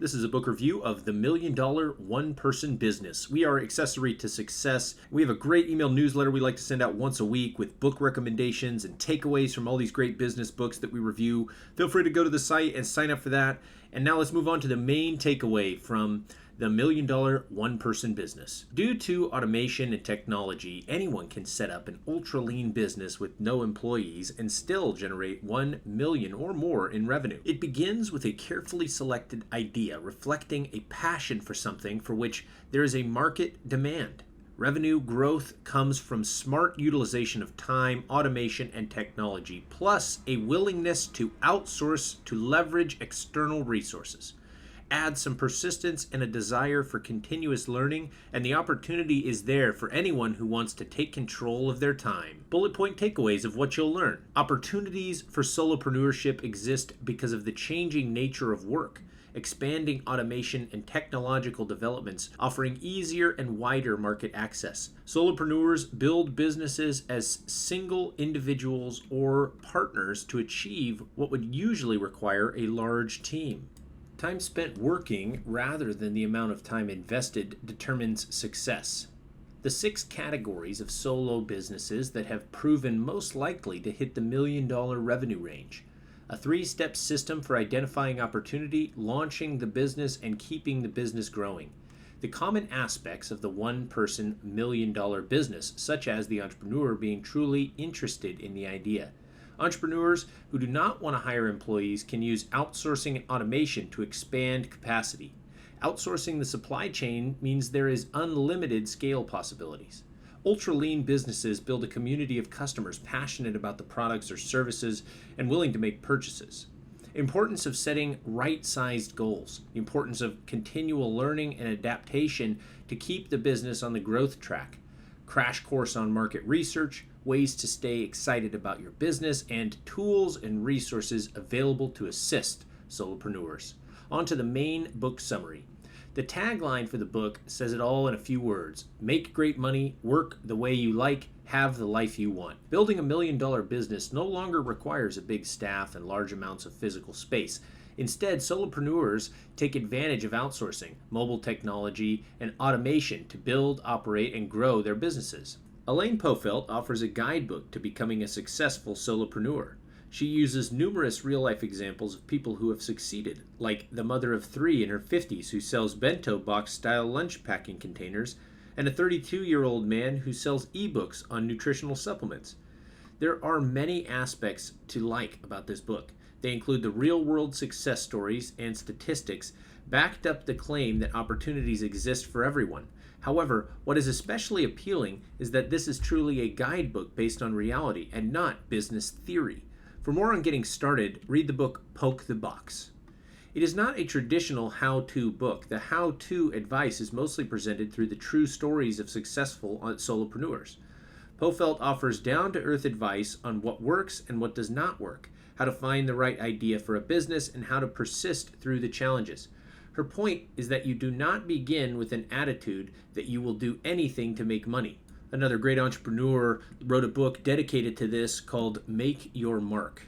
This is a book review of The $1,000,000 One-Person Business. We are Accessory to Success. We have a great email newsletter we like to send out once a week with book recommendations and takeaways from all these great business books that we review. Feel free to go to the site and sign up for that. And now let's move on to the main takeaway from The $1,000,000 One-Person Business. Due to automation and technology, anyone can set up an ultra-lean business with no employees and still generate $1 million or more in revenue. It begins with a carefully selected idea reflecting a passion for something for which there is a market demand. Revenue growth comes from smart utilization of time, automation, and technology, plus a willingness to outsource to leverage external resources. Add some persistence and a desire for continuous learning, and the opportunity is there for anyone who wants to take control of their time. Bullet point takeaways of what you'll learn. Opportunities for solopreneurship exist because of the changing nature of work, expanding automation and technological developments, offering easier and wider market access. Solopreneurs build businesses as single individuals or partners to achieve what would usually require a large team. Time spent working rather than the amount of time invested determines success. The 6 categories of solo businesses that have proven most likely to hit the $1,000,000 revenue range. A 3-step system for identifying opportunity, launching the business, and keeping the business growing. The common aspects of the one-person $1,000,000 business, such as the entrepreneur being truly interested in the idea. Entrepreneurs who do not want to hire employees can use outsourcing and automation to expand capacity. Outsourcing the supply chain means there is unlimited scale possibilities. Ultra-lean businesses build a community of customers passionate about the products or services and willing to make purchases. Importance of setting right-sized goals. The importance of continual learning and adaptation to keep the business on the growth track. Crash course on market research, ways to stay excited about your business, and tools and resources available to assist solopreneurs. On to the main book summary. The tagline for the book says it all in a few words. Make great money, work the way you like, have the life you want. Building a $1,000,000 business no longer requires a big staff and large amounts of physical space. Instead, solopreneurs take advantage of outsourcing, mobile technology, and automation to build, operate, and grow their businesses. Elaine Pofelt offers a guidebook to becoming a successful solopreneur. She uses numerous real-life examples of people who have succeeded, like the mother of 3 in her 50s who sells bento box-style lunch packing containers, and a 32-year-old man who sells ebooks on nutritional supplements. There are many aspects to like about this book. They include the real-world success stories and statistics backed up the claim that opportunities exist for everyone. However, what is especially appealing is that this is truly a guidebook based on reality and not business theory. For more on getting started, read the book Poke the Box. It is not a traditional how-to book. The how-to advice is mostly presented through the true stories of successful solopreneurs. Pofelt offers down-to-earth advice on what works and what does not work, how to find the right idea for a business, and how to persist through the challenges. Her point is that you do not begin with an attitude that you will do anything to make money. Another great entrepreneur wrote a book dedicated to this called Make Your Mark.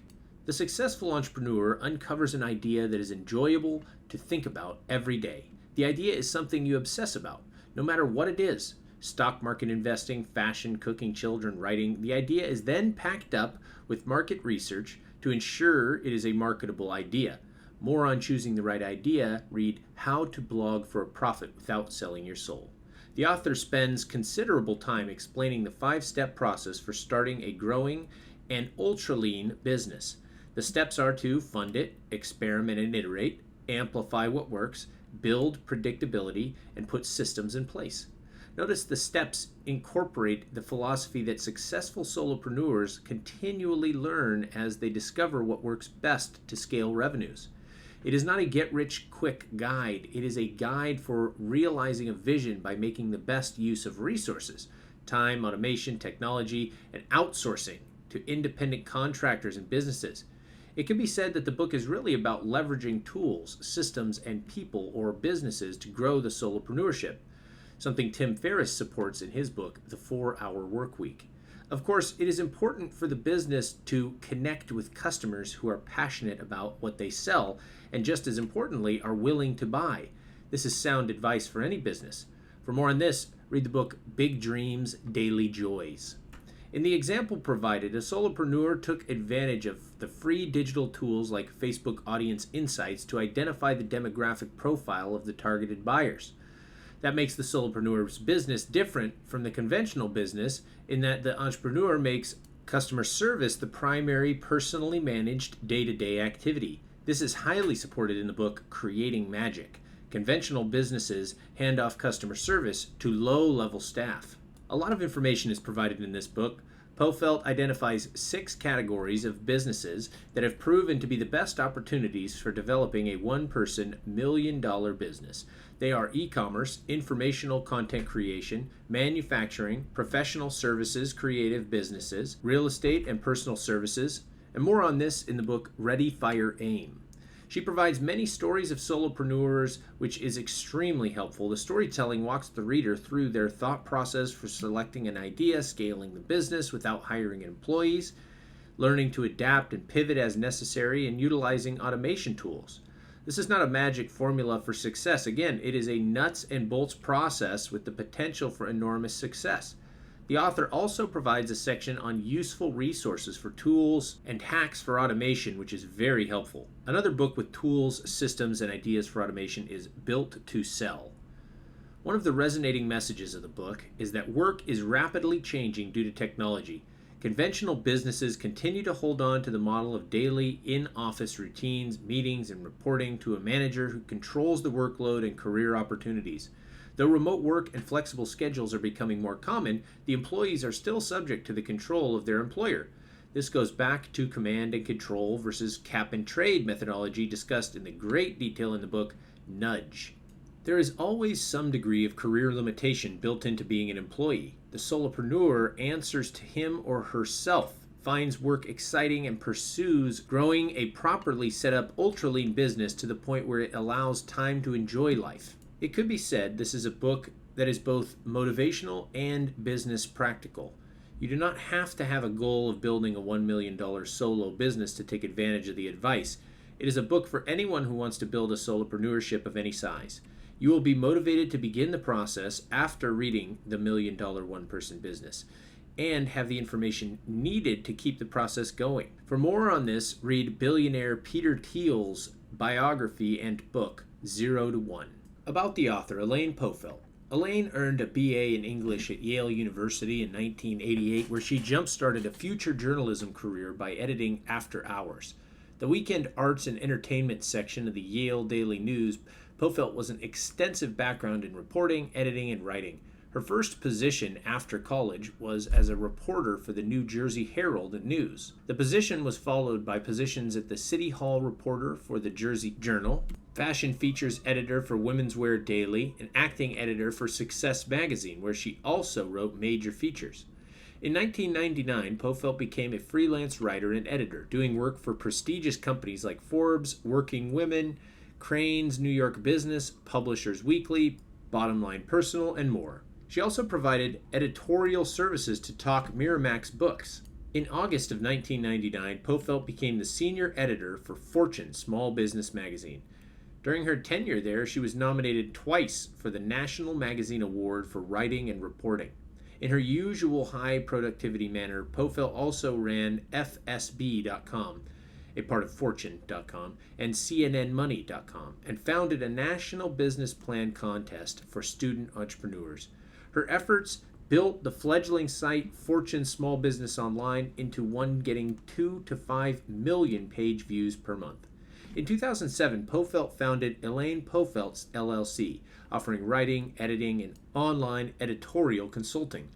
The successful entrepreneur uncovers an idea that is enjoyable to think about every day. The idea is something you obsess about, no matter what it is. Stock market investing, fashion, cooking, children, writing. The idea is then packed up with market research to ensure it is a marketable idea. More on choosing the right idea, read How to Blog for a Profit Without Selling Your Soul. The author spends considerable time explaining the 5-step process for starting a growing and ultra-lean business. The steps are to fund it, experiment and iterate, amplify what works, build predictability, and put systems in place. Notice the steps incorporate the philosophy that successful solopreneurs continually learn as they discover what works best to scale revenues. It is not a get-rich-quick guide. It is a guide for realizing a vision by making the best use of resources, time, automation, technology, and outsourcing to independent contractors and businesses. It can be said that the book is really about leveraging tools, systems, and people or businesses to grow the solopreneurship, something Tim Ferriss supports in his book, The 4-Hour Workweek. Of course, it is important for the business to connect with customers who are passionate about what they sell and, just as importantly, are willing to buy. This is sound advice for any business. For more on this, read the book Big Dreams, Daily Joys. In the example provided, a solopreneur took advantage of the free digital tools like Facebook Audience Insights to identify the demographic profile of the targeted buyers. That makes the solopreneur's business different from the conventional business in that the entrepreneur makes customer service the primary personally managed day-to-day activity. This is highly supported in the book Creating Magic. Conventional businesses hand off customer service to low-level staff. A lot of information is provided in this book. Pofelt identifies 6 categories of businesses that have proven to be the best opportunities for developing a one-person million-dollar business. They are e-commerce, informational content creation, manufacturing, professional services, creative businesses, real estate and personal services, and more on this in the book Ready, Fire, Aim. She provides many stories of solopreneurs, which is extremely helpful. The storytelling walks the reader through their thought process for selecting an idea, scaling the business without hiring employees, learning to adapt and pivot as necessary, and utilizing automation tools. This is not a magic formula for success. Again, it is a nuts and bolts process with the potential for enormous success. The author also provides a section on useful resources for tools and hacks for automation, which is very helpful. Another book with tools, systems, and ideas for automation is Built to Sell. One of the resonating messages of the book is that work is rapidly changing due to technology. Conventional businesses continue to hold on to the model of daily in-office routines, meetings, and reporting to a manager who controls the workload and career opportunities. Though remote work and flexible schedules are becoming more common, the employees are still subject to the control of their employer. This goes back to command and control versus cap and trade methodology discussed in the great detail in the book Nudge. There is always some degree of career limitation built into being an employee. The solopreneur answers to him or herself, finds work exciting, and pursues growing a properly set up ultra-lean business to the point where it allows time to enjoy life. It could be said this is a book that is both motivational and business practical. You do not have to have a goal of building a $1 million solo business to take advantage of the advice. It is a book for anyone who wants to build a solopreneurship of any size. You will be motivated to begin the process after reading The $1 Million One-Person Business and have the information needed to keep the process going. For more on this, read billionaire Peter Thiel's biography and book, 0 to 1. About the author, Elaine Pofelt. Elaine earned a BA in English at Yale University in 1988, where she jump-started a future journalism career by editing After Hours. The weekend arts and entertainment section of the Yale Daily News. Pofelt was an extensive background in reporting, editing, and writing. Her first position after college was as a reporter for the New Jersey Herald and News. The position was followed by positions at the City Hall reporter for the Jersey Journal, fashion features editor for Women's Wear Daily, and acting editor for Success magazine, where she also wrote major features. In 1999, Pofelt became a freelance writer and editor, doing work for prestigious companies like Forbes, Working Women, Crain's New York Business, Publishers Weekly, Bottom Line Personal, and more. She also provided editorial services to Talk Miramax Books. In August of 1999, Pofelt became the senior editor for Fortune Small Business magazine. During her tenure there, she was nominated twice for the National Magazine Award for writing and reporting. In her usual high productivity manner, Pofelt also ran FSB.com, a part of Fortune.com, and CNNMoney.com, and founded a national business plan contest for student entrepreneurs. Her efforts built the fledgling site Fortune Small Business Online into one getting 2 to 5 million page views per month. In 2007, Pofelt founded Elaine Pofelt's LLC, offering writing, editing, and online editorial consulting.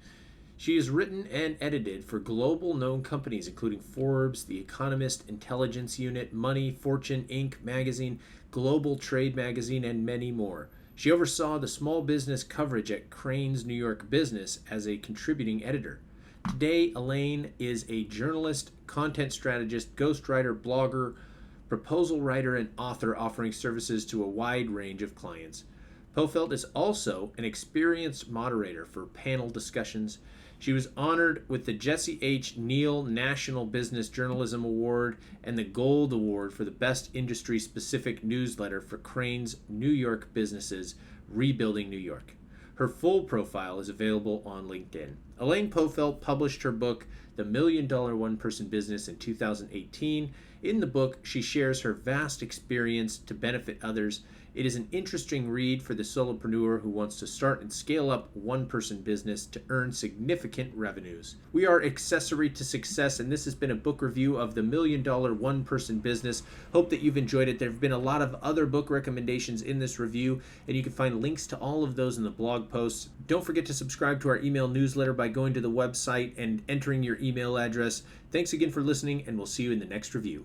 She has written and edited for global known companies including Forbes, The Economist, Intelligence Unit, Money, Fortune, Inc. magazine, Global Trade magazine, and many more. She oversaw the small business coverage at Crain's New York Business as a contributing editor. Today, Elaine is a journalist, content strategist, ghostwriter, blogger, proposal writer, and author offering services to a wide range of clients. Pofelt is also an experienced moderator for panel discussions. She was honored with the Jesse H. Neal National Business Journalism Award and the Gold Award for the Best Industry Specific Newsletter for Crane's New York Businesses, Rebuilding New York. Her full profile is available on LinkedIn. Elaine Pofelt published her book, The $1 Million One-Person Business, in 2018. In the book, she shares her vast experience to benefit others. It is an interesting read for the solopreneur who wants to start and scale up one-person business to earn significant revenues. We are Accessory to Success, and this has been a book review of The $1 Million One-Person Business. Hope that you've enjoyed it. There have been a lot of other book recommendations in this review, and you can find links to all of those in the blog posts. Don't forget to subscribe to our email newsletter by going to the website and entering your email address. Thanks again for listening, and we'll see you in the next review.